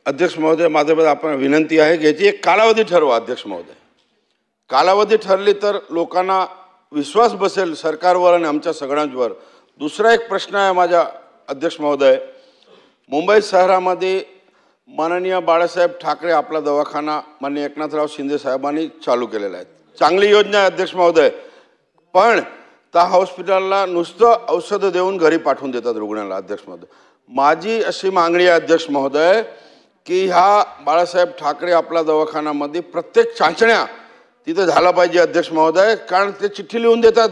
अध्यक्ष महोदय, माझ्याबद्दल आपण विनंती आहे की याची एक कालावधी ठरवा. अध्यक्ष महोदय, कालावधी ठरली तर लोकांना विश्वास बसेल सरकारवर आणि आमच्या सगळ्यांवर. दुसरा एक प्रश्न आहे माझ्या अध्यक्ष महोदय, मुंबई शहरामध्ये माननीय बाळासाहेब ठाकरे आपला दवाखाना माननीय एकनाथराव शिंदे साहेबांनी चालू केलेला आहे. चांगली योजना आहे अध्यक्ष महोदय, पण त्या हॉस्पिटलला नुसतं औषधं देऊन घरी पाठवून देतात रुग्णाला. अध्यक्ष महोदय, माझी अशी मागणी आहे अध्यक्ष महोदय की ह्या बाळासाहेब ठाकरे आपला दवाखान्यामध्ये प्रत्येक चाचण्या तिथे झाला पाहिजे अध्यक्ष महोदय. कारण ते चिठ्ठी लिहून देतात,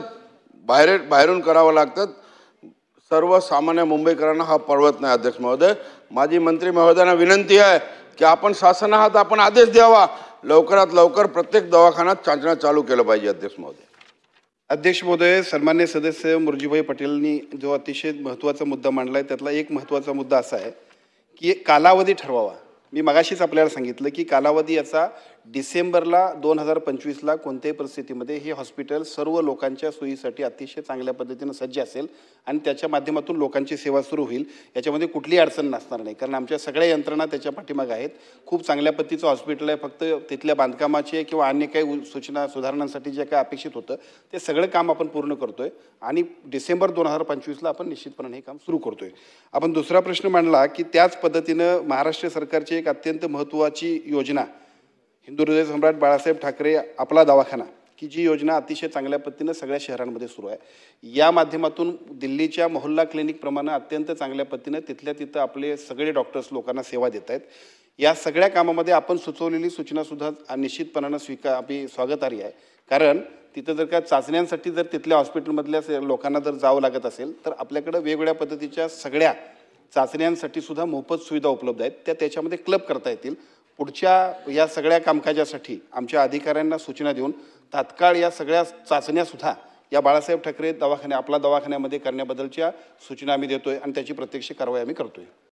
बाहेरून करावं लागतात. सर्वसामान्य मुंबईकरांना हा परवडत नाही अध्यक्ष महोदय. माझी मंत्री महोदयांना विनंती आहे की आपण शासन आहात, आपण आदेश द्यावा, लवकरात लवकर प्रत्येक दवाखान्यात चाचण्या चालू केलं पाहिजे अध्यक्ष महोदय. अध्यक्ष महोदय, सन्मान्य सदस्य मुरजीभाई पटेलनी जो अतिशय महत्त्वाचा मुद्दा मांडला आहे त्यातला एक महत्त्वाचा मुद्दा असा आहे की कालावधी ठरवावा. मी मगाशीच आपल्याला सांगितलं की कालावधी याचा डिसेंबरला 2025ला कोणत्याही परिस्थितीमध्ये हे हॉस्पिटल सर्व लोकांच्या सोयीसाठी अतिशय चांगल्या पद्धतीनं सज्ज असेल आणि त्याच्या माध्यमातून लोकांची सेवा सुरू होईल. याच्यामध्ये कुठलीही अडचण नसणार नाही, कारण आमच्या सगळ्या यंत्रणा त्याच्या पाठीमागे आहेत. खूप चांगल्या पद्धतीचं हॉस्पिटल आहे. फक्त तिथल्या बांधकामाचे किंवा अन्य काही सूचना सुधारणांसाठी जे काय अपेक्षित होतं ते सगळं काम आपण पूर्ण करतोय आणि डिसेंबर 2025ला आपण निश्चितपणे हे काम सुरू करतोय. आपण दुसरा प्रश्न मांडला की त्याच पद्धतीनं महाराष्ट्र सरकारची एक अत्यंत महत्त्वाची योजना हिंदू हृदय सम्राट बाळासाहेब ठाकरे आपला दवाखाना, की जी योजना अतिशय चांगल्या पद्धतीनं सगळ्या शहरांमध्ये सुरू आहे. या माध्यमातून दिल्लीच्या मोहल्ला क्लिनिकप्रमाणे अत्यंत चांगल्या पद्धतीनं तिथल्या तिथं आपले सगळे डॉक्टर्स लोकांना सेवा देत आहेत. या सगळ्या कामामध्ये आपण सुचवलेली सूचनासुद्धा निश्चितपणानं आपली स्वागतार्ह आहे. कारण तिथं जर का चाचण्यांसाठी जर तिथल्या हॉस्पिटलमधल्या लोकांना जर जावं लागत असेल तर आपल्याकडं वेगवेगळ्या पद्धतीच्या सगळ्या चाचण्यांसाठी सुद्धा मोफत सुविधा उपलब्ध आहेत. त्याच्यामध्ये क्लब करता येतील. पुढच्या या सगळ्या कामकाजासाठी आमच्या अधिकाऱ्यांना सूचना देऊन तात्काळ या सगळ्या चाचण्यासुद्धा या बाळासाहेब ठाकरे आपला दवाखान्यामध्ये करण्याबद्दलच्या सूचना आम्ही देतोय आणि त्याची प्रत्यक्ष कारवाई आम्ही करतोय.